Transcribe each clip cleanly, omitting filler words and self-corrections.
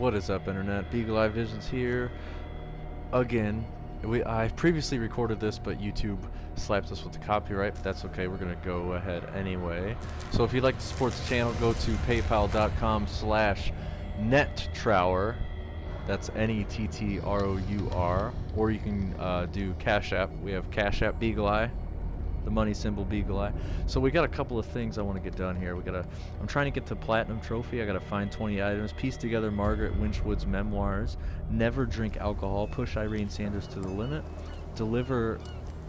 What is up, Internet? Beagle Eye Visions here. Again, I previously recorded this, but YouTube slapped us with the copyright, but that's okay. We're going to go ahead anyway. So if you'd like to support the channel, go to paypal.com/nettrour. That's NETTROUR. Or you can do Cash App. We have Cash App Beagle Eye, the money symbol Beagle Eye. So we got a couple of things I want to get done here. I'm trying to get to Platinum Trophy. I gotta find 20 items, piece together Margaret Winchwood's memoirs, never drink alcohol, push Irene Sanders to the limit, deliver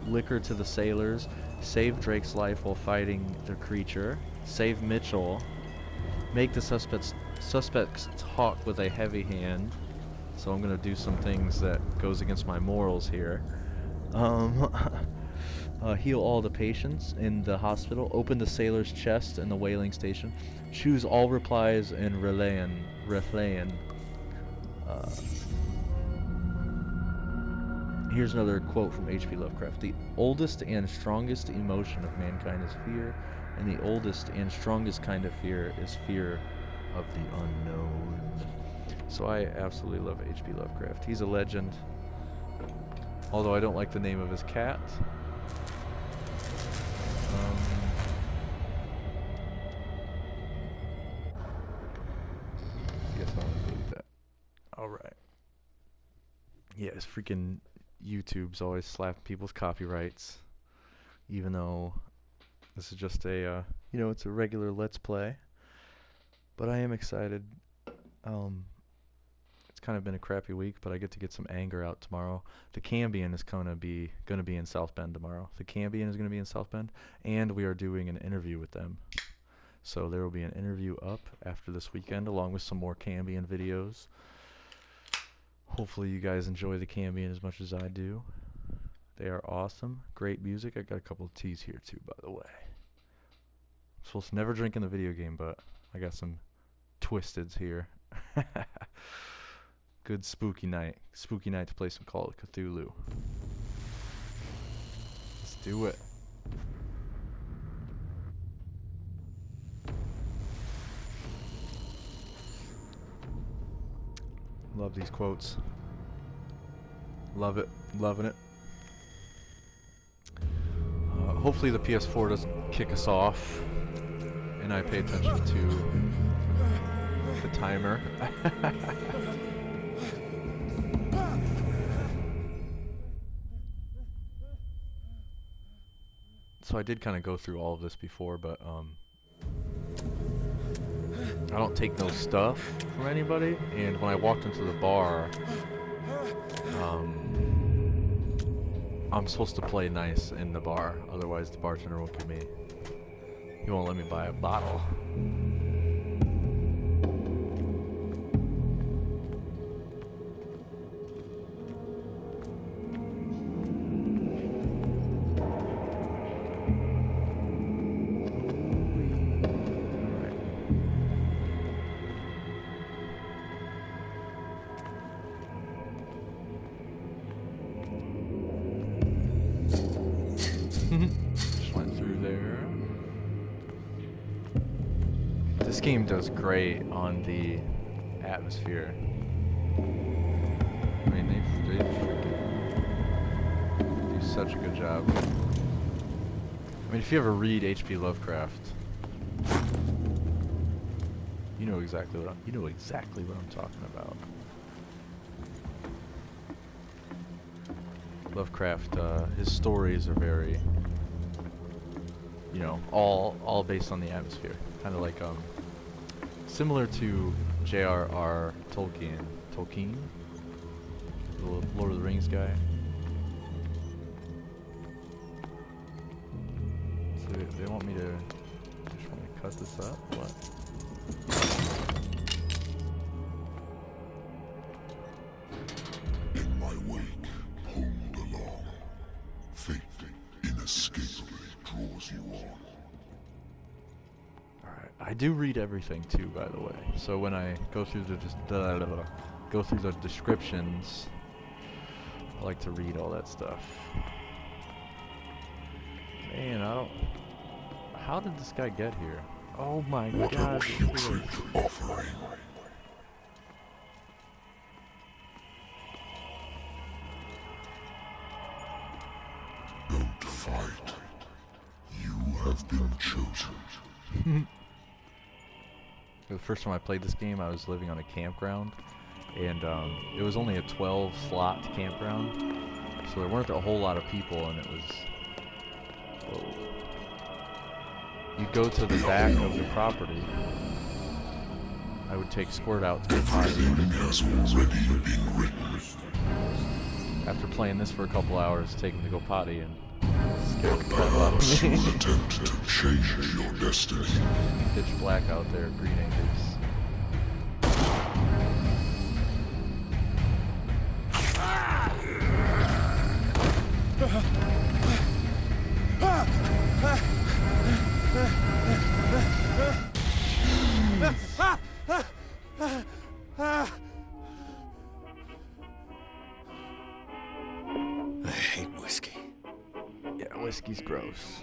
liquor to the sailors, save Drake's life while fighting the creature, save Mitchell, make the suspects talk with a heavy hand. So I'm gonna do some things that goes against my morals here. Heal all the patients in the hospital, open the sailor's chest in the whaling station, choose all replies in Relayan. Here's another quote from H.P. Lovecraft. The oldest and strongest emotion of mankind is fear, and the oldest and strongest kind of fear is fear of the unknown. So I absolutely love H.P. Lovecraft. He's a legend, although I don't like the name of his cat. Guess I'll delete that. Alright. Yeah, it's freaking YouTube's always slapping people's copyrights. Even though this is just a, it's a regular Let's Play. But I am excited. It's kind of been a crappy week, but I get to get some anger out tomorrow. The Cambion is gonna be in South Bend tomorrow. The Cambion is gonna be in South Bend, and we are doing an interview with them. So there will be an interview up after this weekend, along with some more Cambion videos. Hopefully you guys enjoy the Cambion as much as I do. They are awesome. Great music. I got a couple of teas here too, by the way. I'm supposed to never drink in the video game, but I got some Twisteds here. Good spooky night. Spooky night to play some Call of Cthulhu. Let's do it. Love these quotes. Love it. Loving it. Hopefully the PS4 doesn't kick us off and I pay attention to the timer. So I did kind of go through all of this before, but I don't take no stuff from anybody, and when I walked into the bar, I'm supposed to play nice in the bar, otherwise the bartender won't give me, he won't let me buy a bottle. Just went through there. This game does great on the atmosphere. I mean, they freaking do such a good job. I mean, if you ever read H.P. Lovecraft, you know exactly what I'm talking about. Lovecraft, his stories are very, all based on the atmosphere. Kind of like, similar to J.R.R. Tolkien, the Lord of the Rings guy. So they want me to, just want to cut this up, what? I do read everything too, by the way. So when I go through the descriptions, I like to read all that stuff. Man, how did this guy get here? Oh my God! have been chosen. The first time I played this game, I was living on a campground, and it was only a 12-slot campground, so there weren't a whole lot of people, and it was... Whoa. You go to the back of the property. I would take Squirt out to the potty. Everything has already been written. After playing this for a couple hours, take him to go potty and scare the crap out Perhaps of me. you'll attempt to change your destiny. Pitch black out there, Green Acres. I hate whiskey. Yeah, whiskey's gross.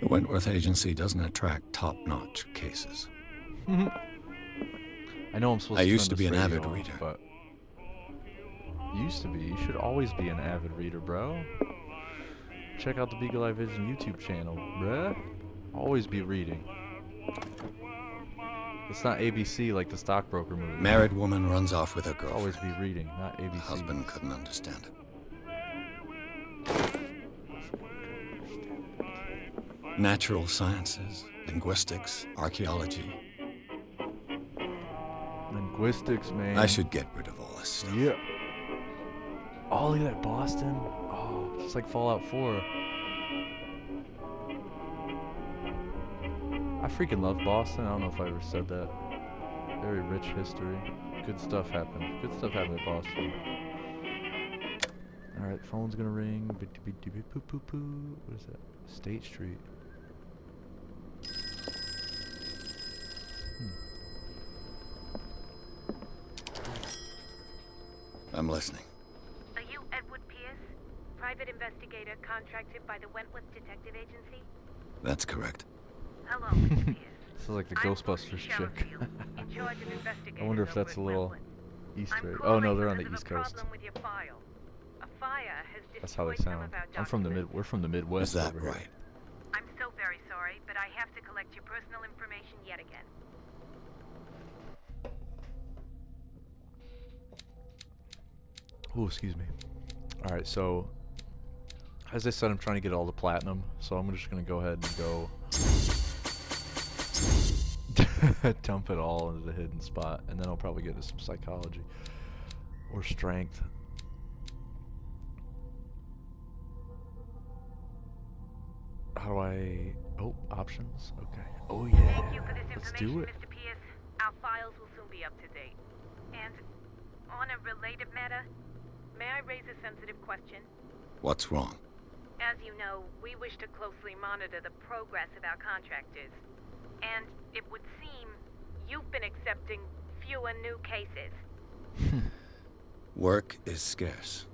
The Wentworth Agency doesn't attract top-notch cases. I know I'm supposed I to used turn to be this an radio avid off, reader. But used to be. You should always be an avid reader, bro. Check out the Beagle Eye Vision YouTube channel, bruh. Always be reading. It's not ABC like the stockbroker movie. Married woman runs off with her girlfriend. Always be reading, not ABC. Husband couldn't understand it. Natural sciences, linguistics, archaeology. Linguistics, man. I should get rid of all this stuff. Yeah. Oh, look at that Boston. Oh, just like Fallout 4. I freaking love Boston. I don't know if I ever said that. Very rich history. Good stuff happened. Good stuff happened in Boston. Alright, phone's gonna ring. What is that? State Street. I'm listening. Are you Edward Pierce, private investigator contracted by the Wentworth Detective Agency? That's correct. Hello, Mr. Pierce. This is like the I'm Ghostbusters Sheriff chick. Field, in charge of investigators I wonder if over that's a at little Wentworth. Easter I'm egg. Oh calling no, they're on the because East of a Coast. problem with your file. A fire has That's how they destroyed some sound. of our I'm from the documents. We're from the Midwest. Is that over here. right? I'm so very sorry, but I have to collect your personal information yet again. Oh, excuse me. All right, so as I said, I'm trying to get all the platinum, so I'm just gonna go ahead and go dump it all into the hidden spot, and then I'll probably get into some psychology or strength. How do I? Oh, options. Okay. Oh yeah. Thank you for this Let's information, do it. Mr. Pierce. Our files will soon be up to date. And on a related matter, may I raise a sensitive question? What's wrong? As you know, we wish to closely monitor the progress of our contractors. And it would seem you've been accepting fewer new cases. Work is scarce.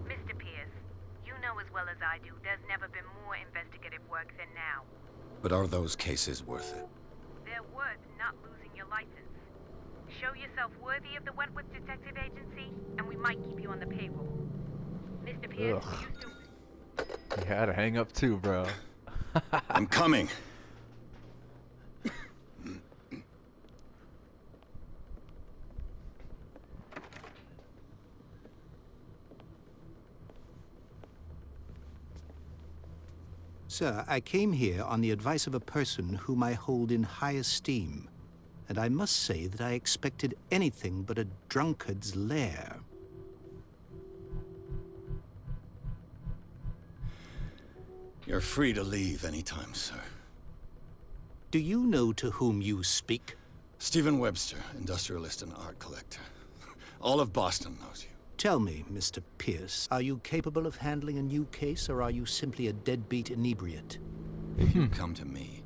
Mr. Pierce, you know as well as I do, there's never been more investigative work than now. But are those cases worth it? They're worth not losing your license. Show yourself worthy of the Wentworth Detective Agency, and we might keep you on the payroll. Mr. Pierce, Ugh. you do... You had to hang up too, bro. I'm coming. Sir, I came here on the advice of a person whom I hold in high esteem, and I must say that I expected anything but a drunkard's lair. You're free to leave anytime, sir. Do you know to whom you speak? Stephen Webster, industrialist and art collector. All of Boston knows you. Tell me, Mr. Pierce, are you capable of handling a new case, or are you simply a deadbeat inebriate? If you come to me,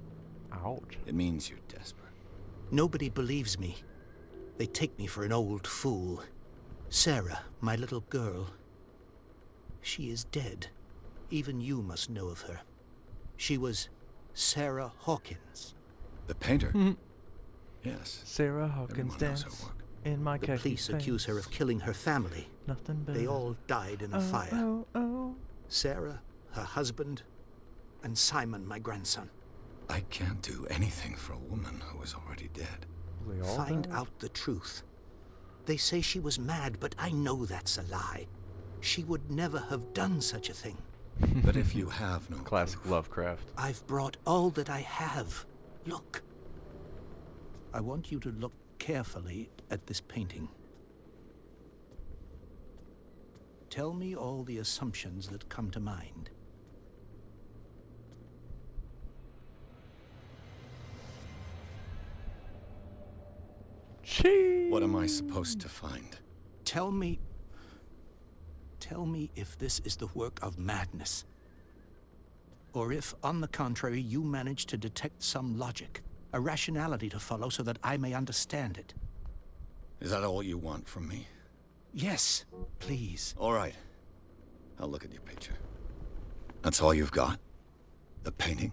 Ouch. it means you're desperate. Nobody believes me. They take me for an old fool. Sarah, my little girl, she is dead. Even you must know of her. She was Sarah Hawkins. The painter? Yes. Sarah Hawkins Everyone knows dance her work. in my The khaki police accuse her pants. of killing her family. Nothing but They all died in a fire. Oh, oh. Sarah, her husband, and Simon, my grandson. I can't do anything for a woman who is already dead. They all Find died? out the truth. They say she was mad, but I know that's a lie. She would never have done such a thing. But if you have no Classic proof, Lovecraft. I've brought all that I have. Look. I want you to look carefully at this painting. Tell me all the assumptions that come to mind. Cheese. what am I supposed to find? Tell me if this is the work of madness. Or if, on the contrary, you manage to detect some logic, a rationality to follow so that I may understand it. Is that all you want from me? Yes, please. All right. I'll look at your picture. That's all you've got? The painting?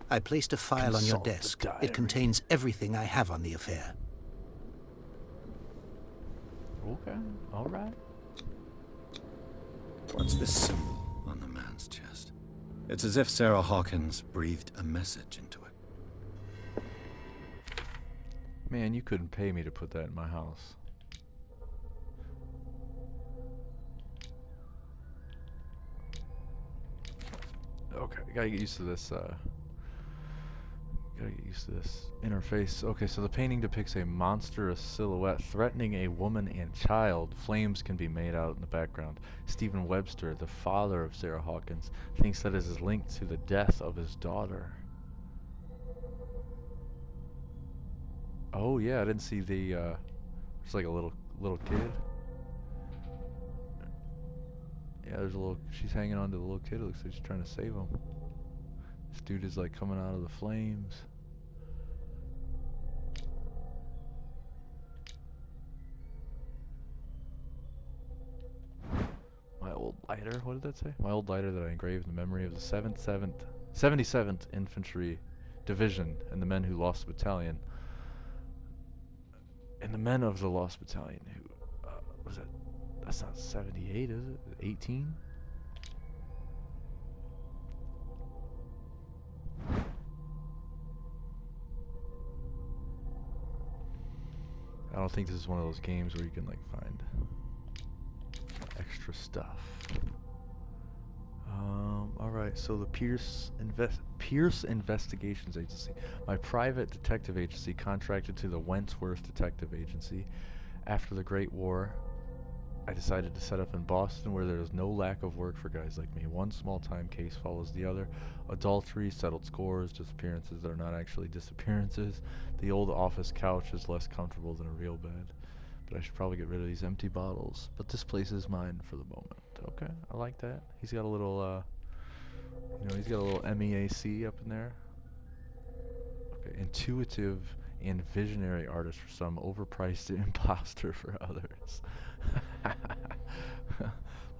I placed a file on your Consult the desk. diary. It contains everything I have on the affair. Okay, all right. What's this symbol on the man's chest? It's as if Sarah Hawkins breathed a message into it. Man, you couldn't pay me to put that in my house. Okay, gotta get used to this, gotta get used to this interface. Okay, so the painting depicts a monstrous silhouette threatening a woman and child. Flames can be made out in the background. Stephen Webster, the father of Sarah Hawkins, thinks that it is linked to the death of his daughter. Oh yeah, I didn't see the, there's like a little kid. Yeah, there's a little, she's hanging on to the little kid. It looks like she's trying to save him. This dude is like coming out of the flames. My old lighter, what did that say? My old lighter that I engraved in the memory of the 77th Infantry Division and the men who lost the battalion. And the men of the lost battalion who, was that? That's not 78, is it? 18? I don't think this is one of those games where you can like find extra stuff. Alright, so the Pierce Investigations Agency. My private detective agency contracted to the Wentworth Detective Agency. After the Great War, I decided to set up in Boston where there is no lack of work for guys like me. One small-time case follows the other. Adultery, settled scores, disappearances that are not actually disappearances. The old office couch is less comfortable than a real bed. But I should probably get rid of these empty bottles. But this place is mine for the moment. Okay, I like that. He's got a little, he's got a little MEAC up in there. Okay, intuitive and visionary artist for some, overpriced imposter for others. A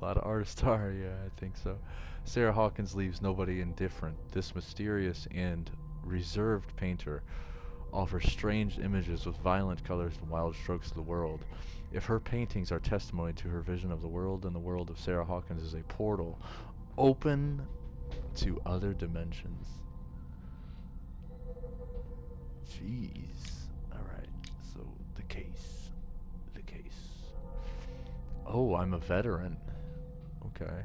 lot of artists are, yeah, I think so. Sarah Hawkins leaves nobody indifferent. This mysterious and reserved painter offers strange images with violent colors and wild strokes of the world. If her paintings are testimony to her vision of the world, then the world of Sarah Hawkins is a portal open to other dimensions. Jeez. Alright, so the case. Oh, I'm a veteran. Okay.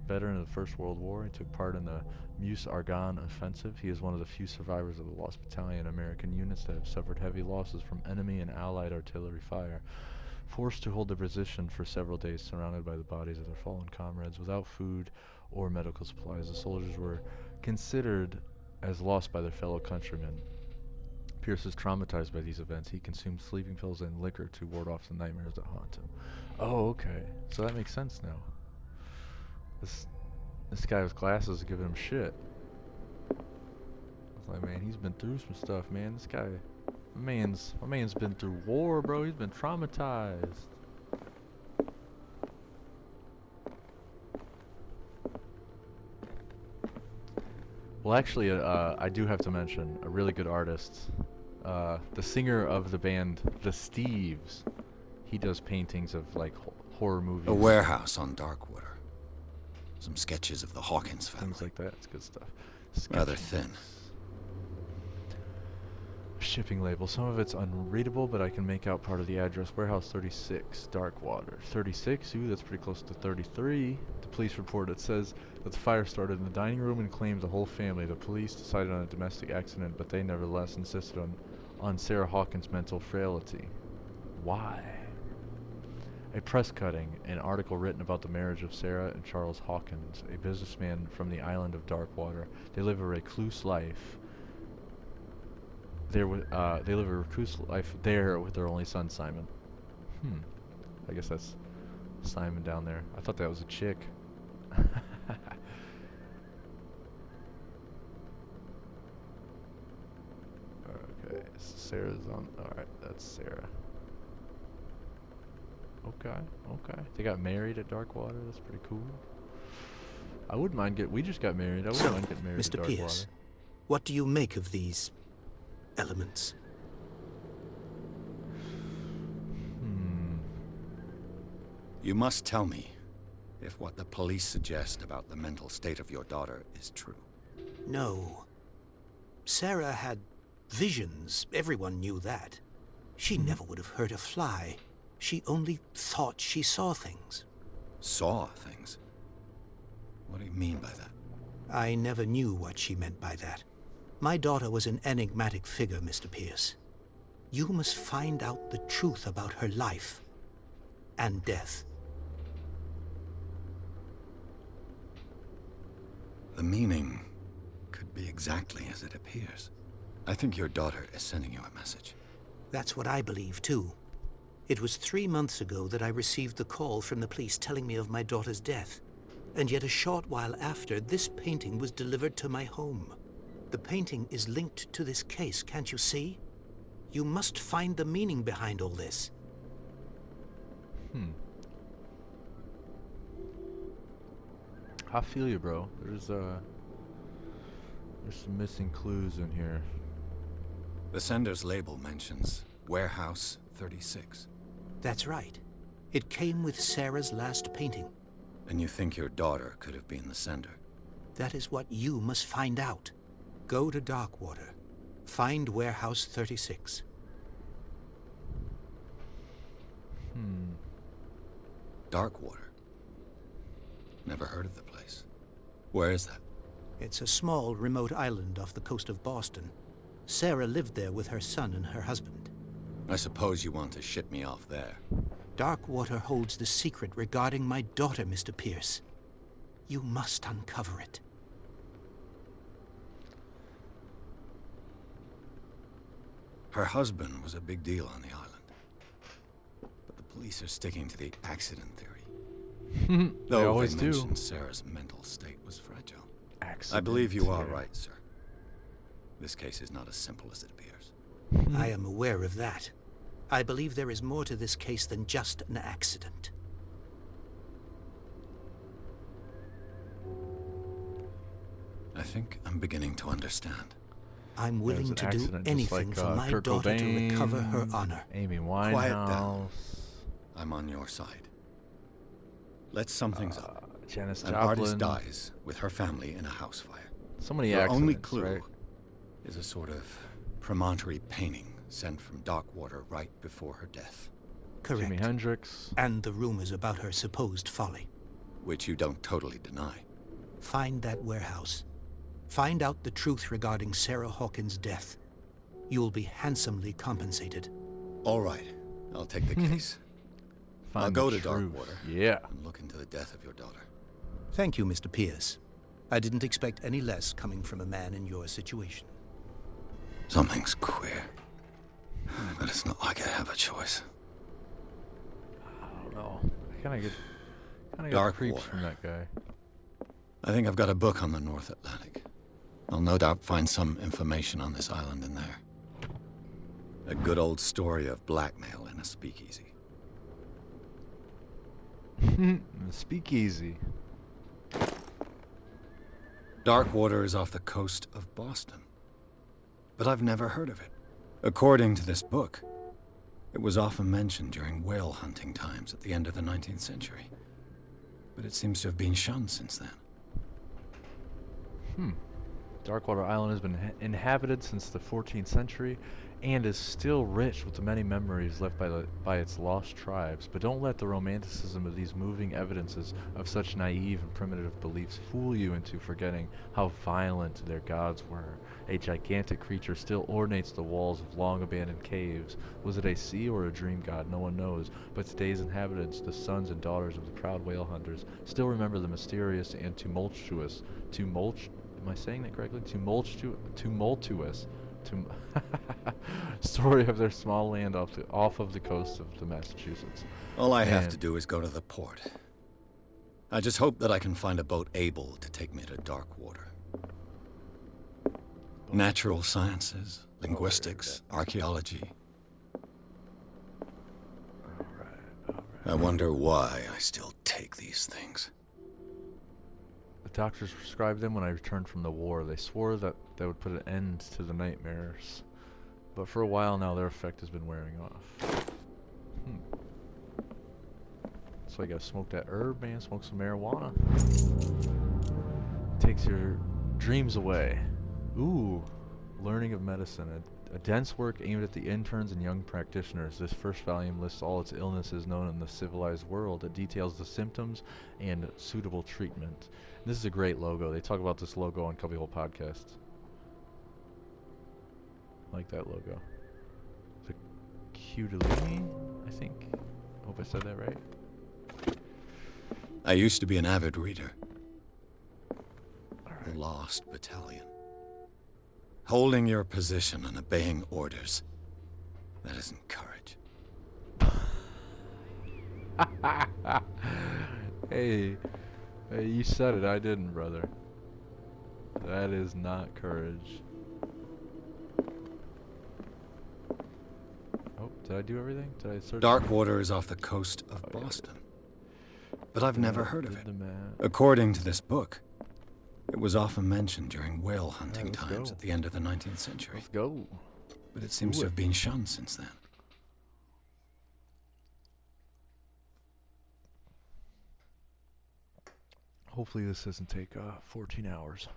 Veteran of the First World War. He took part in the Meuse-Argonne offensive. He is one of the few survivors of the Lost Battalion American units that have suffered heavy losses from enemy and Allied artillery fire. Forced to hold their position for several days, surrounded by the bodies of their fallen comrades, without food or medical supplies, the soldiers were considered as lost by their fellow countrymen. Pierce is traumatized by these events. He consumes sleeping pills and liquor to ward off the nightmares that haunt him. Oh, okay. So that makes sense now. This guy with glasses is giving him shit. It's like, man, he's been through some stuff, man. This guy, my man's been through war, bro. He's been traumatized. Well, actually, I do have to mention a really good artist. The singer of the band, The Steves, he does paintings of like horror movies. A warehouse on Darkwater. Some sketches of the Hawkins family. Things like that. It's good stuff. Rather Sketches. thin. Shipping label. Some of it's unreadable, but I can make out part of the address. Warehouse 36, Darkwater. 36? Ooh, that's pretty close to 33. The police report, it says that the fire started in the dining room and claimed the whole family. The police decided on a domestic accident, but they nevertheless insisted on Sarah Hawkins' mental frailty. Why? A press cutting, an article written about the marriage of Sarah and Charles Hawkins, a businessman from the island of Darkwater. They live a recluse life. They live a recluse life there with their only son, Simon. I guess that's Simon down there. I thought that was a chick. Okay, Sarah's on. Alright, that's Sarah. Okay. They got married at Darkwater. That's pretty cool. I wouldn't mind we just got married. I wouldn't mind getting married Mr. at Darkwater. Pierce, what do you make of these elements? You must tell me if what the police suggest about the mental state of your daughter is true. No. Sarah had visions. Everyone knew that. She never would have hurt a fly. She only thought she saw things. Saw things? What do you mean by that? I never knew what she meant by that. My daughter was an enigmatic figure, Mr. Pierce. You must find out the truth about her life and death. The meaning could be exactly as it appears. I think your daughter is sending you a message. That's what I believe, too. It was 3 months ago that I received the call from the police telling me of my daughter's death. And yet a short while after, this painting was delivered to my home. The painting is linked to this case, can't you see? You must find the meaning behind all this. I feel you, bro. There's some missing clues in here. The sender's label mentions Warehouse 36. That's right. It came with Sarah's last painting. And you think your daughter could have been the sender? That is what you must find out. Go to Darkwater. Find Warehouse 36. Darkwater? Never heard of the place. Where is that? It's a small, remote island off the coast of Boston. Sarah lived there with her son and her husband. I suppose you want to ship me off there. Darkwater holds the secret regarding my daughter, Mr. Pierce. You must uncover it. Her husband was a big deal on the island. But the police are sticking to the accident theory. They always do. mentioned Sarah's mental state was fragile. Accident I believe you are theory. right, sir. This case is not as simple as it appears. I am aware of that. I believe there is more to this case than just an accident. I think I'm beginning to understand. I'm willing to do accident, just anything like, for my Kurt daughter to Cobain, recover her honor. Amy Quiet Winehouse. down. I'm on your side. Let's sum things up. Janis An Joplin. artist dies with her family in a house fire. So many Your accidents, only clue right? is a sort of promontory painting sent from Darkwater right before her death, Correct. Jimi Hendrix. And the rumors about her supposed folly. which you don't totally deny. Find that warehouse. Find out the truth regarding Sarah Hawkins' death. You'll be handsomely compensated. All right, I'll take the case. Find I'll go the to truth. Darkwater Yeah. and look into the death of your daughter. Thank you, Mr. Pierce. I didn't expect any less coming from a man in your situation. Something's queer. But it's not like I have a choice. I don't know. I kind of get Dark creeps water. from that guy. I think I've got a book on the North Atlantic. I'll no doubt find some information on this island in there. A good old story of blackmail in a speakeasy. The speakeasy. Darkwater is off the coast of Boston. But I've never heard of it. According to this book, it was often mentioned during whale hunting times at the end of the 19th century. but it seems to have been shunned since then. Darkwater Island has been inhabited since the 14th century and is still rich with the many memories left by its lost tribes. But don't let the romanticism of these moving evidences of such naive and primitive beliefs fool you into forgetting how violent their gods were. A gigantic creature still ornates the walls of long-abandoned caves. Was it a sea or a dream god? No one knows. But today's inhabitants, the sons and daughters of the proud whale hunters, still remember the mysterious and tumultuous, am I saying that correctly? Tumultuous story of their small land off of the coast of the Massachusetts. All I have to do is go to the port. I just hope that I can find a boat able to take me to Darkwater. Natural sciences, linguistics, archaeology. I wonder why I still take these things. The doctors prescribed them when I returned from the war. They swore that they would put an end to the nightmares. But for a while now, their effect has been wearing off. So I gotta smoke that herb, man. Smoke some marijuana. Takes your dreams away. Ooh. Learning of medicine. A dense work aimed at the interns and young practitioners. This first volume lists all its illnesses known in the civilized world. It details the symptoms and suitable treatment. This is a great logo. They talk about this logo on Cubbyhole podcasts. I like that logo. The Cthulhu, I think. Hope I said that right. I used to be an avid reader. The Lost Battalion. Holding your position and obeying orders. That isn't courage. Hey, you said it. I didn't, brother. That is not courage. Oh, did I do everything? Did I search? Darkwater is off the coast of Boston. But I've never heard of it. The map. According to this book, it was often mentioned during whale hunting let's times go. at the end of the 19th century. Let's go. But it seems to have been shunned since then. Hopefully this doesn't take 14 hours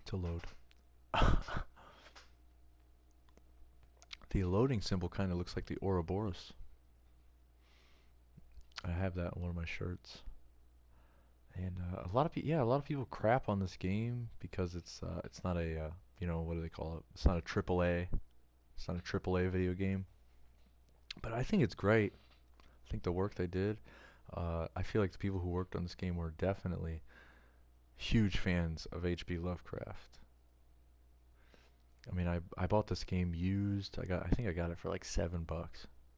to load. The loading symbol kind of looks like the Ouroboros. I have that on one of my shirts. And a lot of people crap on this game because it's not a what do they call it? It's not a AAA. It's not a AAA video game. But I think it's great. I think the work they did. I feel like the people who worked on this game were definitely huge fans of H.P.Lovecraft. I mean, I bought this game used. I think I got it for like $7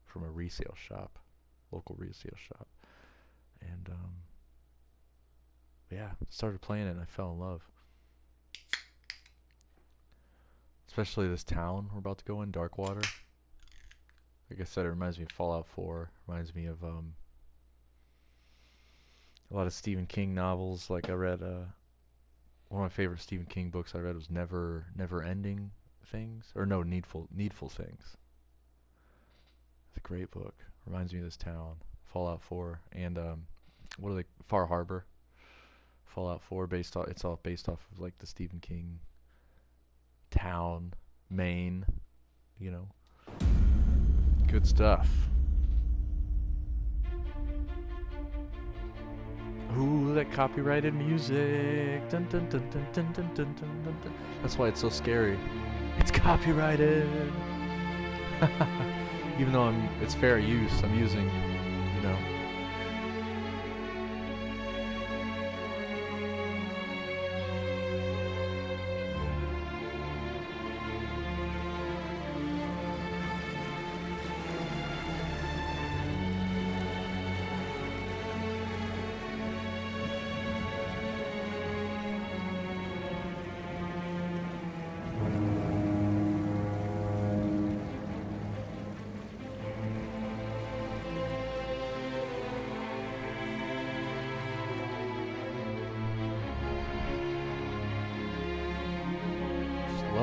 from a resale shop, local resale shop, and yeah, started playing it and I fell in love. Especially this town we're about to go in, Darkwater. Like I said, it reminds me of Fallout 4. Reminds me of a lot of Stephen King novels. Like I read one of my favorite Stephen King books I read was Never Ending Things, or no, Needful Things. It's a great book. Reminds me of this town, Fallout 4, and Far Harbor. Fallout 4 it's all based off of like the Stephen King town, Maine, Good stuff. Ooh, that copyrighted music. Dun, dun, dun, dun, dun, dun, dun, dun, dun, dun. That's why it's so scary. It's copyrighted. Even though it's fair use, I'm using,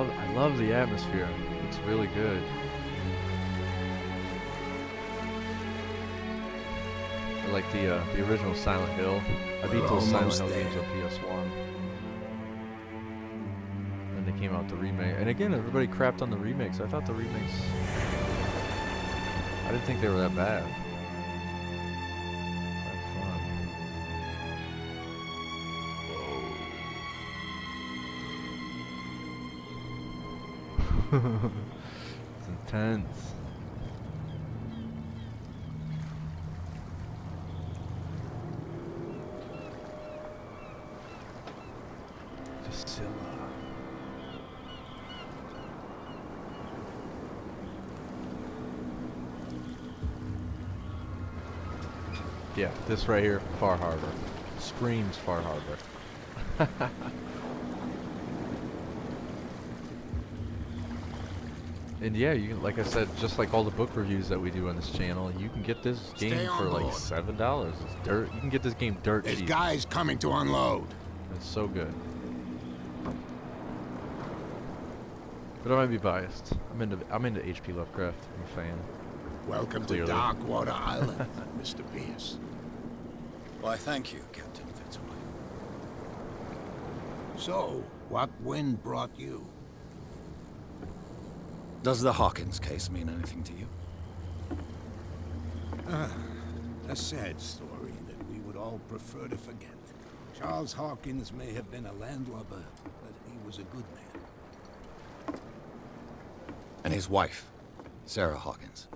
I love the atmosphere. It's really good. Like the original Silent Hill. I beat We're those Silent almost Hill there. games on PS1. And they came out the remake. And again, everybody crapped on the remakes. I thought the remakes... I didn't think they were that bad. Whoa. It's intense. Yeah, this right here, Far Harbor. Screams Far Harbor. And yeah, you can, like I said, just like all the book reviews that we do on this channel, you can get this game for like $7. It's dirt. You can get this game dirt There's cheap. guys coming to unload. It's so good. But I might be biased. I'm into H.P. Lovecraft. I'm a fan. Welcome Clearly. to Darkwater Island, Mr. Pierce. Why, thank you, Captain Fitzroy. So, what wind brought you? Does the Hawkins case mean anything to you? A sad story that we would all prefer to forget. Charles Hawkins may have been a landlubber, but he was a good man. And his wife, Sarah Hawkins.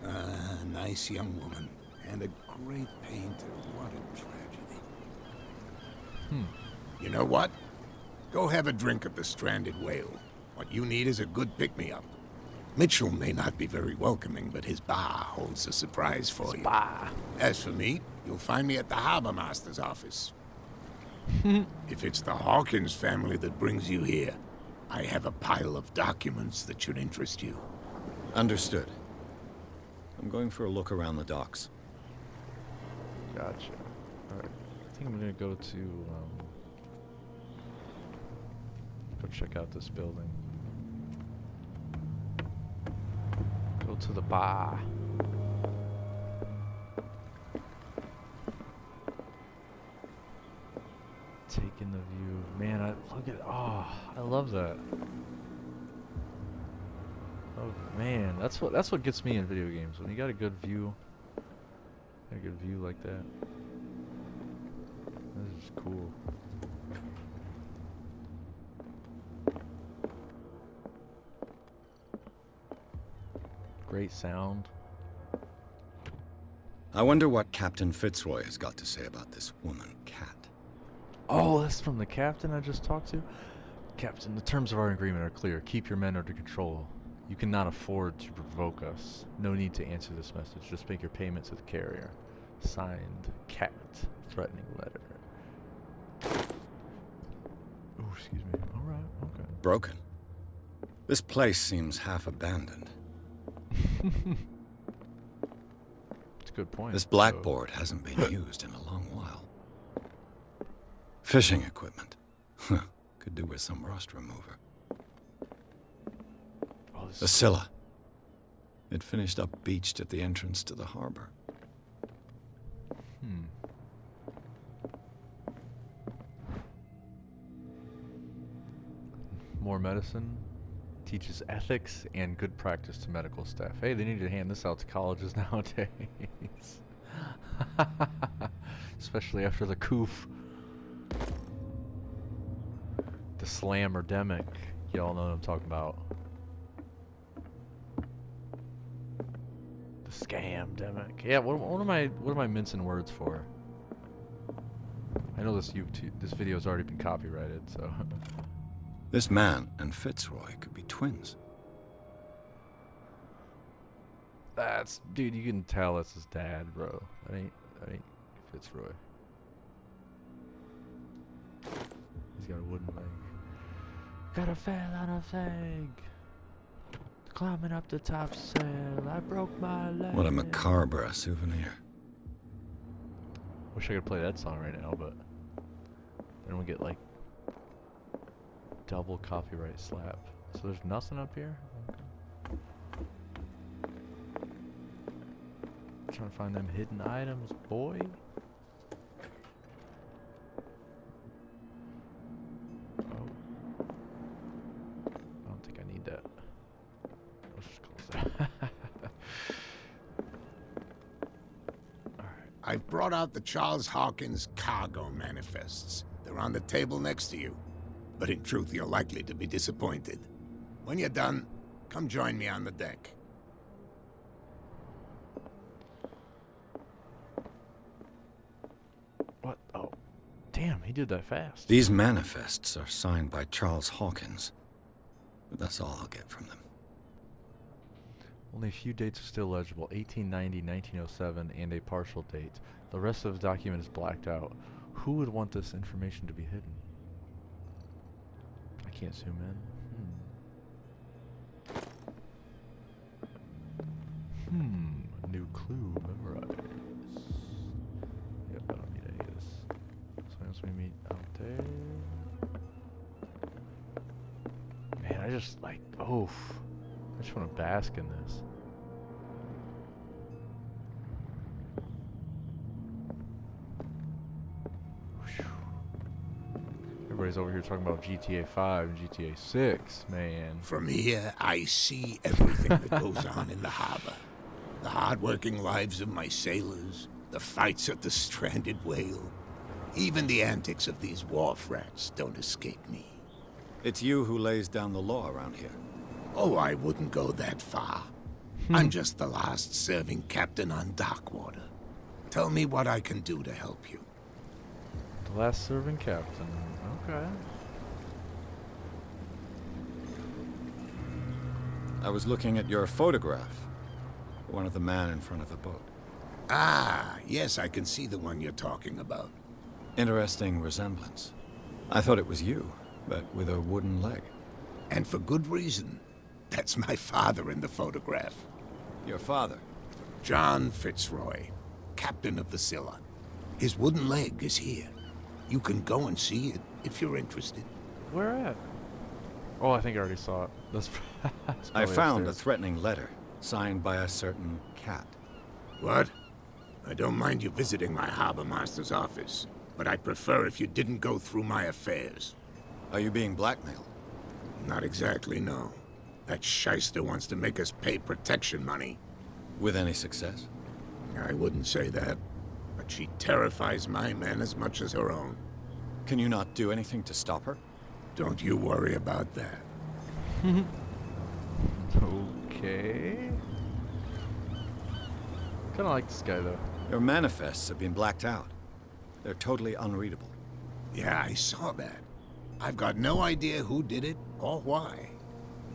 A nice young woman, and a great painter. What a tragedy. You know what? Go have a drink at the Stranded Whale. What you need is a good pick-me-up. Mitchell may not be very welcoming, but his bar holds a surprise for you. Bah. As for me, you'll find me at the Harbor Master's office. If it's the Hawkins family that brings you here, I have a pile of documents that should interest you. Understood. I'm going for a look around the docks. Gotcha. Alright. I think I'm gonna go to, go check out this building. Go to the bar. Taking the view. Man, look at, oh, I love that. Oh man, that's what gets me in video games. When you got a good view. A good view like that. This is cool. Great sound. I wonder what Captain Fitzroy has got to say about this woman, Cat. Oh, that's from the captain I just talked to? Captain, the terms of our agreement are clear. Keep your men under control. You cannot afford to provoke us. No need to answer this message. Just make your payment to the carrier. Signed, Cat. Threatening letter. Oh, excuse me. Alright, okay. Broken. This place seems half abandoned. It's a good point. This blackboard hasn't been used in a long while. Fishing equipment. Could do with some rust remover. Oh, this The Scylla. It finished up beached at the entrance to the harbor. More medicine. Teaches ethics and good practice to medical staff. Hey, they need to hand this out to colleges nowadays. Especially after the coof. The slam-erdemic. Y'all know what I'm talking about. The scam-demic. Yeah, what am I mincing words for? I know this video's already been copyrighted, so This man and Fitzroy could be twins. dude, you can tell that's his dad, bro. That ain't Fitzroy. He's got a wooden leg. Gotta fail on a thing. Climbing up the top sail, I broke my leg. What a macabre souvenir. Wish I could play that song right now, but then we get like double copyright slap. So there's nothing up here? Okay. Trying to find them hidden items, boy. Oh. I don't think I need that. Let's just close that. I've brought out the Charles Hawkins cargo manifests. They're on the table next to you. But in truth, you're likely to be disappointed. When you're done, come join me on the deck. What? Oh, damn, he did that fast. These manifests are signed by Charles Hawkins. But that's all I'll get from them. Only a few dates are still legible, 1890, 1907, and a partial date. The rest of the document is blacked out. Who would want this information to be hidden? I can't zoom in. New clue, memorize. Yep, I don't need any of this. So once we meet out there... Man, I just like, oof. I just want to bask in this. Whew. Everybody's over here talking about GTA 5 and GTA 6, man. From here, I see everything that goes on in the harbor. The hard-working lives of my sailors, the fights at the stranded whale. Even the antics of these wharf rats don't escape me. It's you who lays down the law around here. Oh, I wouldn't go that far. I'm just the last serving captain on Darkwater. Tell me what I can do to help you. The last serving captain. Okay. I was looking at your photograph. One of the man in front of the boat. Ah, yes, I can see the one you're talking about. Interesting resemblance. I thought it was you, but with a wooden leg. And for good reason. That's my father in the photograph. Your father? John Fitzroy, captain of the Scylla. His wooden leg is here. You can go and see it if you're interested. Where at? Oh, I think I already saw it. That's I found a upstairs. threatening letter, signed by a certain cat. What? I don't mind you visiting my harbor master's office, but I'd prefer if you didn't go through my affairs. Are you being blackmailed? Not exactly, no. That shyster wants to make us pay protection money. With any success? I wouldn't say that, but she terrifies my men as much as her own. Can you not do anything to stop her? Don't you worry about that. Okay. Kind of like this guy, though. Your manifests have been blacked out. They're totally unreadable. Yeah, I saw that. I've got no idea who did it or why.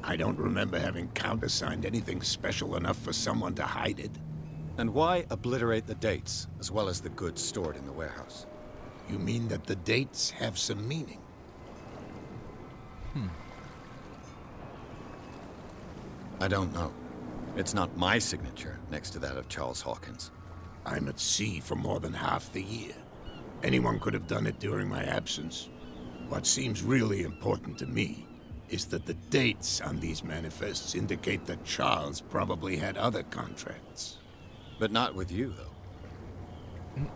I don't remember having countersigned anything special enough for someone to hide it. And why obliterate the dates, as well as the goods stored in the warehouse? You mean that the dates have some meaning? I don't know. It's not my signature next to that of Charles Hawkins. I'm at sea for more than half the year. Anyone could have done it during my absence. What seems really important to me is that the dates on these manifests indicate that Charles probably had other contracts. But not with you, though.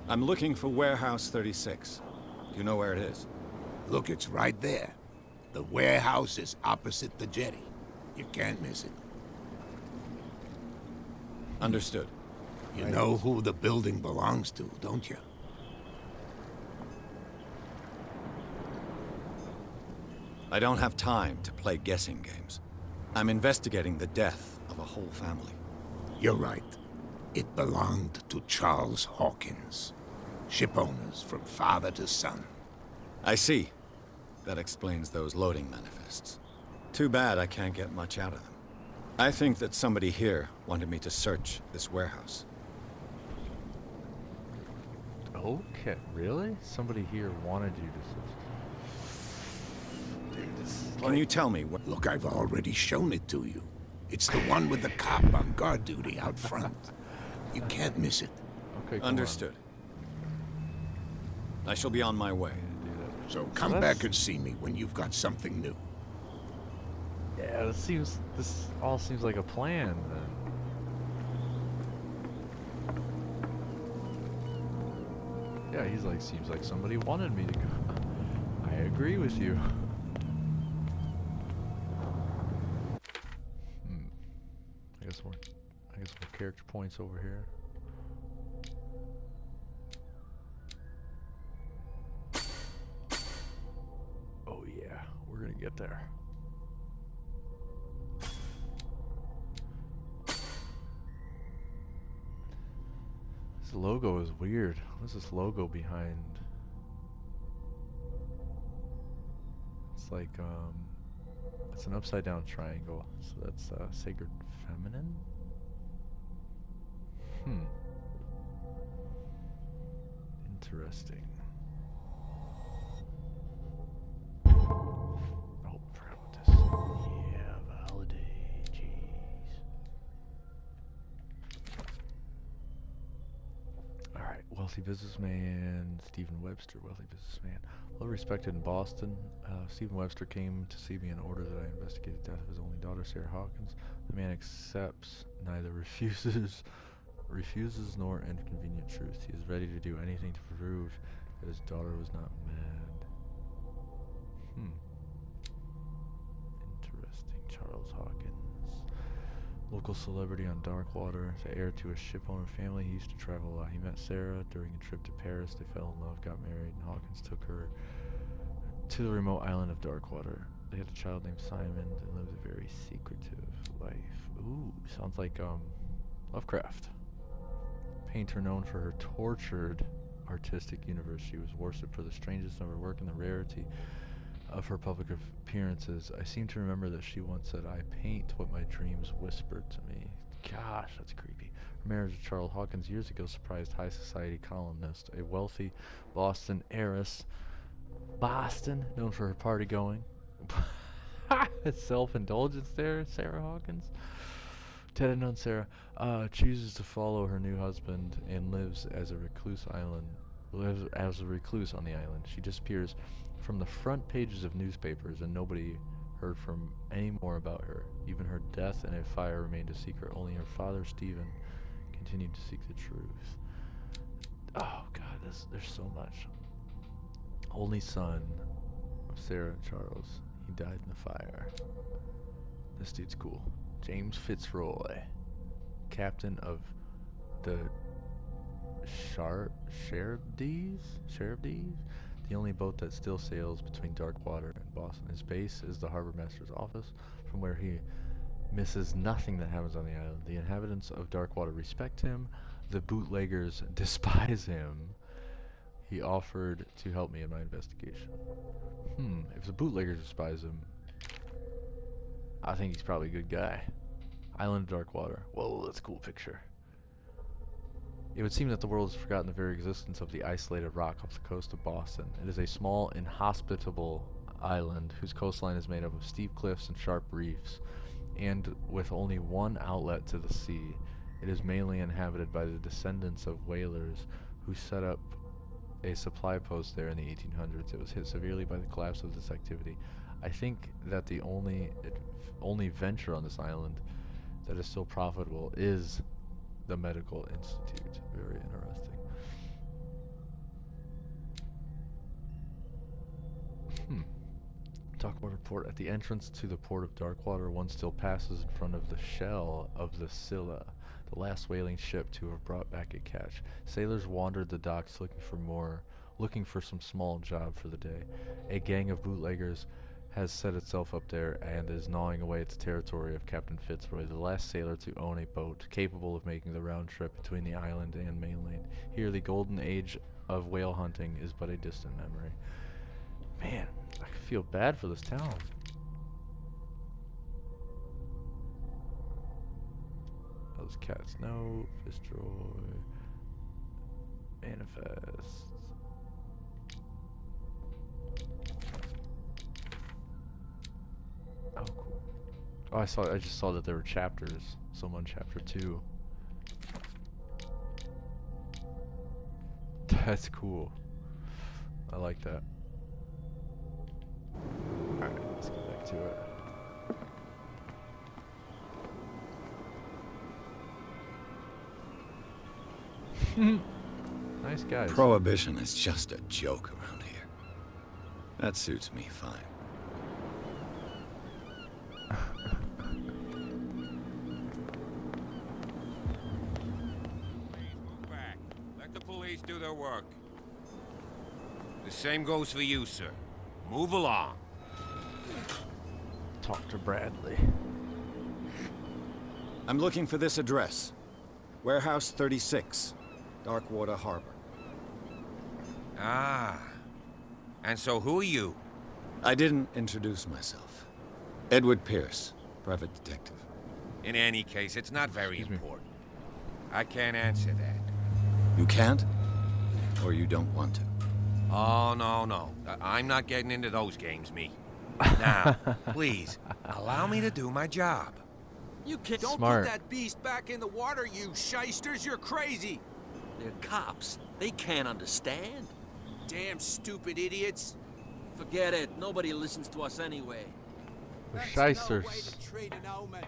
I'm looking for Warehouse 36. Do you know where it is? Look, it's right there. The warehouse is opposite the jetty. You can't miss it. Understood. You know who the building belongs to, don't you? I don't have time to play guessing games. I'm investigating the death of a whole family. You're right. It belonged to Charles Hawkins. Ship owners from father to son. I see. That explains those loading manifests. Too bad I can't get much out of them. I think that somebody here wanted me to search this warehouse. Okay, really? Somebody here wanted you to... Dude, this is Can you tell me what... Look, I've already shown it to you. It's the one with the cop on guard duty out front. You can't miss it. Okay, come Understood. I shall be on my way. So come back and see me when you've got something new. Yeah, this all seems like a plan then. Yeah, he's like, seems like somebody wanted me to go. I agree with you. I guess more character points over here. Oh yeah, we're gonna get there. This logo is weird. What's this logo behind? It's like, it's an upside down triangle. So that's Sacred Feminine? Interesting. Oh, forgot about this. Yeah, validate. Jeez. Alright, wealthy businessman, Stephen Webster, wealthy businessman. Well respected in Boston. Stephen Webster came to see me in order that I investigate the death of his only daughter, Sarah Hawkins. The man accepts, neither refuses nor inconvenient truth. He is ready to do anything to prove that his daughter was not mad. Interesting. Charles Hawkins. Local celebrity on Darkwater, the heir to a ship-owner family. He used to travel a lot. He met Sarah during a trip to Paris. They fell in love, got married, and Hawkins took her to the remote island of Darkwater. They had a child named Simon and lived a very secretive life. Ooh, sounds like Lovecraft. Painter known for her tortured artistic universe. She was worshipped for the strangeness of her work and the rarity of her public appearances. I seem to remember that she once said, "I paint what my dreams whispered to me." Gosh, that's creepy. Her marriage with Charles Hawkins years ago surprised high society columnist, a wealthy Boston heiress. Boston, known for her party going. Self-indulgence there, Sarah Hawkins. Ted had known Sarah, chooses to follow her new husband and lives as a recluse on the island. She disappears from the front pages of newspapers, and nobody heard from any more about her. Even her death in a fire remained a secret. Only her father, Stephen, continued to seek the truth. Oh God, there's so much. Only son of Sarah and Charles. He died in the fire. This dude's cool. James Fitzroy, captain of the Sheriff's, the only boat that still sails between Darkwater and Boston. His base is the harbor master's office, from where he misses nothing that happens on the island. The inhabitants of Darkwater respect him. The bootleggers despise him. He offered to help me in my investigation. If the bootleggers despise him, I think he's probably a good guy. Island of Darkwater. Whoa, that's a cool picture. It would seem that the world has forgotten the very existence of the isolated rock off the coast of Boston. It is a small, inhospitable island whose coastline is made up of steep cliffs and sharp reefs, and with only one outlet to the sea. It is mainly inhabited by the descendants of whalers who set up a supply post there in the 1800s. It was hit severely by the collapse of this activity. I think that the only venture on this island that is still profitable is the Medical Institute. Very interesting. Darkwater Port. At the entrance to the port of Darkwater, one still passes in front of the shell of the Scylla, the last whaling ship to have brought back a catch. Sailors wandered the docks looking for some small job for the day. A gang of bootleggers has set itself up there and is gnawing away at the territory of Captain Fitzroy, the last sailor to own a boat capable of making the round trip between the island and mainland. Here, the golden age of whale hunting is but a distant memory. Man, I feel bad for this town. Those cats know. Fitzroy. Manifest. Oh, cool. Oh, I just saw that there were chapters. So I'm on chapter 2. That's cool. I like that. Alright, let's get back to it. Nice guys. Prohibition is just a joke around here. That suits me fine. Move back. Let the police do their work. The same goes for you, sir. Move along. Talk to Bradley. I'm looking for this address. Warehouse 36, Darkwater Harbor. Ah. And so who are you? I didn't introduce myself. Edward Pierce, private detective. In any case, it's not very important. I can't answer that. You can't? Or you don't want to? Oh, no. I'm not getting into those games, me. Now, please, allow me to do my job. You can't. Don't Smart. put that beast back in the water, you shysters. You're crazy. They're cops. They can't understand. Damn stupid idiots. Forget it. Nobody listens to us anyway. The That's shysters. no way to treat an omen.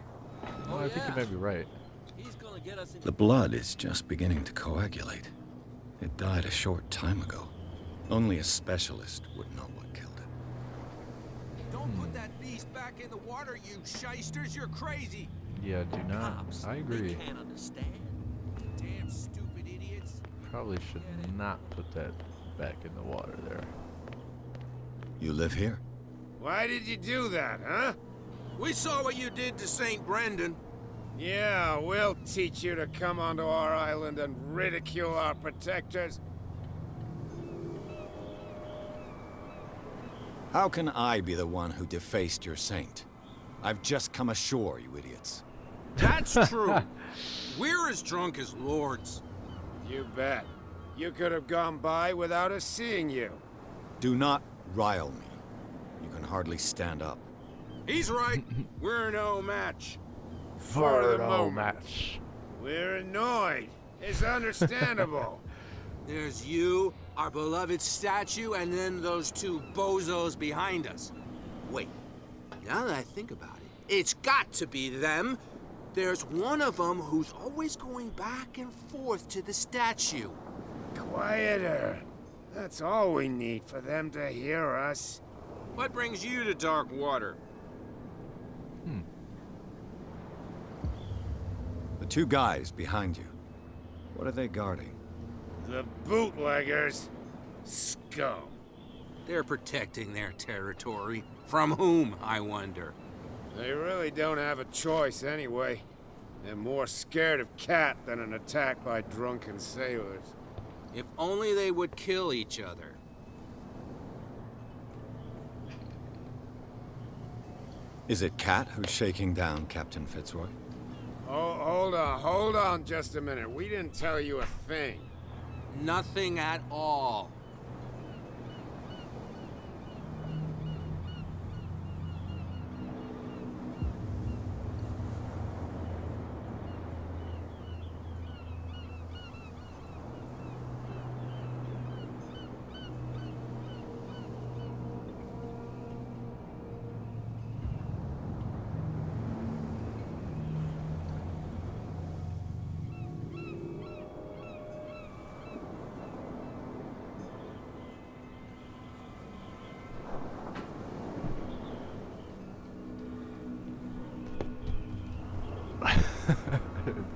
Oh, I think you may be right. He's gonna get us in. The blood is just beginning to coagulate. It died a short time ago. Only a specialist would know what killed it. Don't put that beast back in the water, you shysters. You're crazy. Yeah, do not. Cops. I agree. They can't understand. Damn stupid idiots. Probably should not put that back in the water there. You live here? Why did you do that, huh? We saw what you did to St. Brendan. Yeah, we'll teach you to come onto our island and ridicule our protectors. How can I be the one who defaced your saint? I've just come ashore, you idiots. That's true. We're as drunk as lords. You bet. You could have gone by without us seeing you. Do not rile me. You can hardly stand up. He's right. We're no match. For the no moment. match. We're annoyed. It's understandable. There's you, our beloved statue, and then those two bozos behind us. Wait, now that I think about it, it's got to be them. There's one of them who's always going back and forth to the statue. Quieter. That's all we need for them to hear us. What brings you to dark water? The two guys behind you. What are they guarding? The bootleggers. Scum. They're protecting their territory. From whom, I wonder? They really don't have a choice anyway. They're more scared of Cat than an attack by drunken sailors. If only they would kill each other. Is it Cat who's shaking down Captain Fitzroy? Oh, hold on just a minute. We didn't tell you a thing. Nothing at all.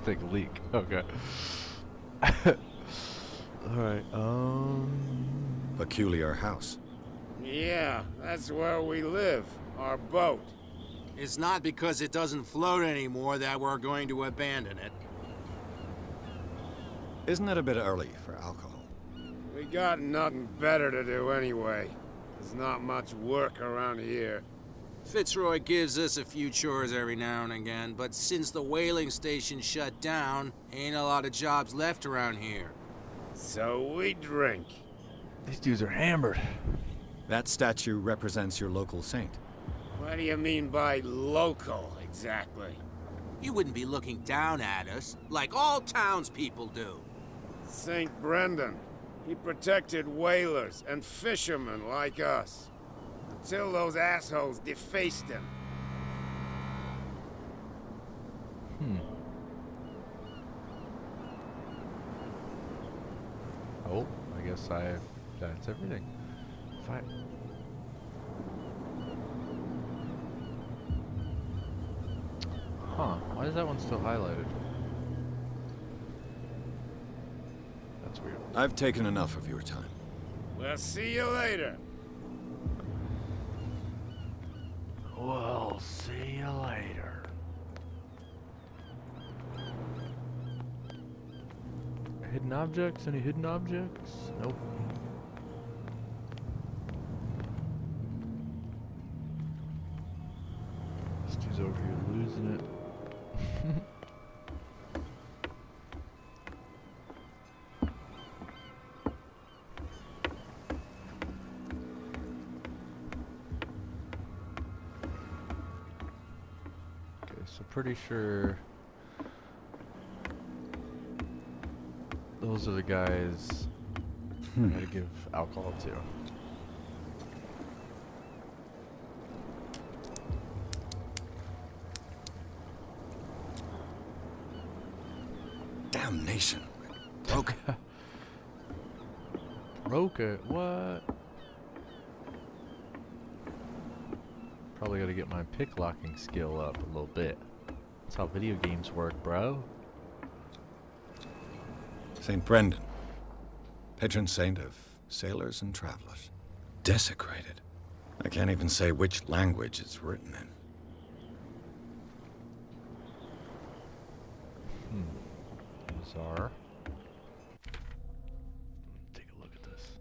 Take a leak. Okay. Alright, Peculiar house. Yeah, that's where we live. Our boat. It's not because it doesn't float anymore that we're going to abandon it. Isn't it a bit early for alcohol? We got nothing better to do anyway. There's not much work around here. Fitzroy gives us a few chores every now and again, but since the whaling station shut down, ain't a lot of jobs left around here. So we drink. these dudes are hammered. That statue represents your local saint. What do you mean by local, exactly? You wouldn't be looking down at us, like all townspeople do. St. Brendan. He protected whalers and fishermen like us. Until those assholes defaced him. guess that's everything. Fine. Huh, why is that one still highlighted? That's weird. I've taken enough of your time. We'll see you later. We'll see you later. Hidden objects? Any hidden objects? Nope. This dude's over here losing it. Okay, so pretty sure those are the guys I gotta give alcohol to. Damnation. Broke it. Broke it? What? Probably gotta get my pick locking skill up a little bit. That's how video games work, bro. St. Brendan, patron saint of sailors and travelers. Desecrated. I can't even say which language it's written in. Bizarre. Take a look at this.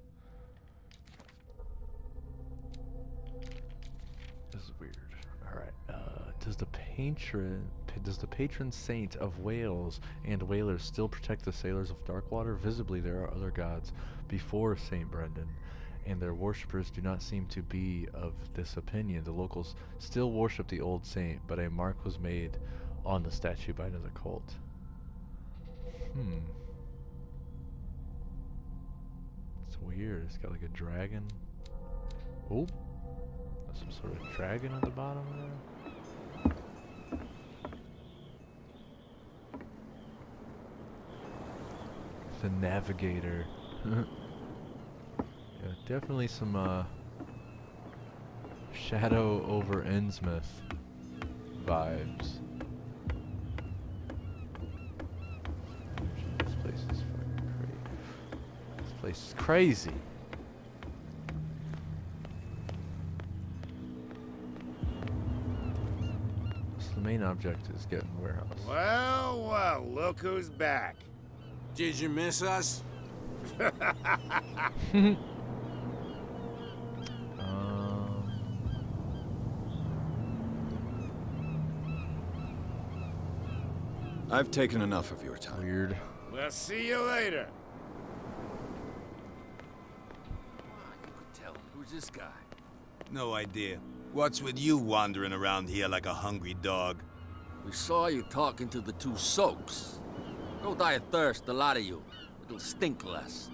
This is weird. Alright, does the patron saint of whales and whalers still protect the sailors of Darkwater? Visibly, there are other gods before St. Brendan, and their worshippers do not seem to be of this opinion. The locals still worship the old saint, but a mark was made on the statue by another cult. It's weird. It's got like a dragon. Oh, there's some sort of dragon at the bottom there. The navigator. Yeah, definitely some Shadow over Innsmouth vibes. This place is fucking crazy. This place is crazy. So the main object is getting warehouse. Well, well, look who's back. Did you miss us? I've taken enough of your time. Weird. We'll see you later. You could tell. Who's this guy? No idea. What's with you wandering around here like a hungry dog? We saw you talking to the two soaks. Go die of thirst, the lot of you. It'll stink less.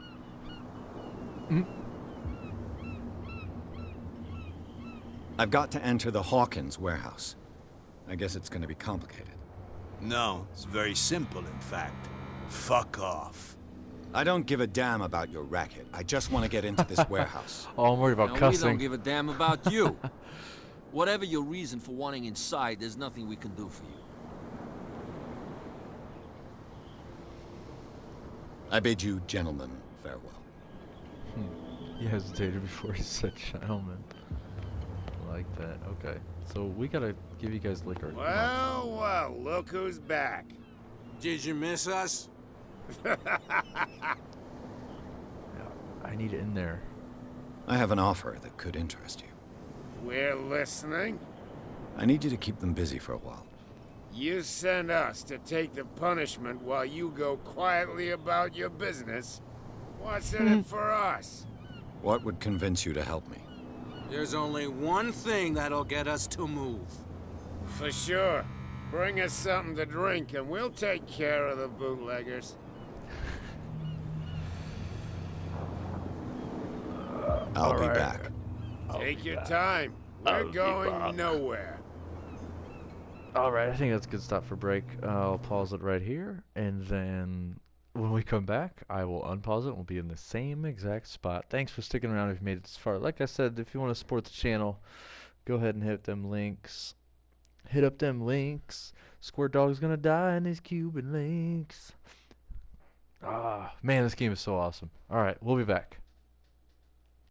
I've got to enter the Hawkins warehouse. I guess it's gonna be complicated. No, it's very simple, in fact. Fuck off. I don't give a damn about your racket. I just want to get into this warehouse. Oh, I'm worried about Now, cussing. we don't give a damn about you. Whatever your reason for wanting inside, there's nothing we can do for you. I bid you gentlemen farewell. He hesitated before he said gentlemen. Like that. Okay. So we gotta give you guys liquor. Come on. Well, well, look who's back. Did you miss us? Yeah, I need it in there. I have an offer that could interest you. We're listening. I need you to keep them busy for a while. You send us to take the punishment while you go quietly about your business. What's in it for us? What would convince you to help me? There's only one thing that'll get us to move. For sure. Bring us something to drink and we'll take care of the bootleggers. I'll be back. Take your time. We're going nowhere. Alright, I think that's a good stop for break. I'll pause it right here, and then when we come back, I will unpause it. We'll be in the same exact spot. Thanks for sticking around if you made it this far. Like I said, if you want to support the channel, go ahead and hit them links. Hit up them links. Squirt Dog's gonna die in these Cuban links. Ah, man, this game is so awesome. Alright, we'll be back.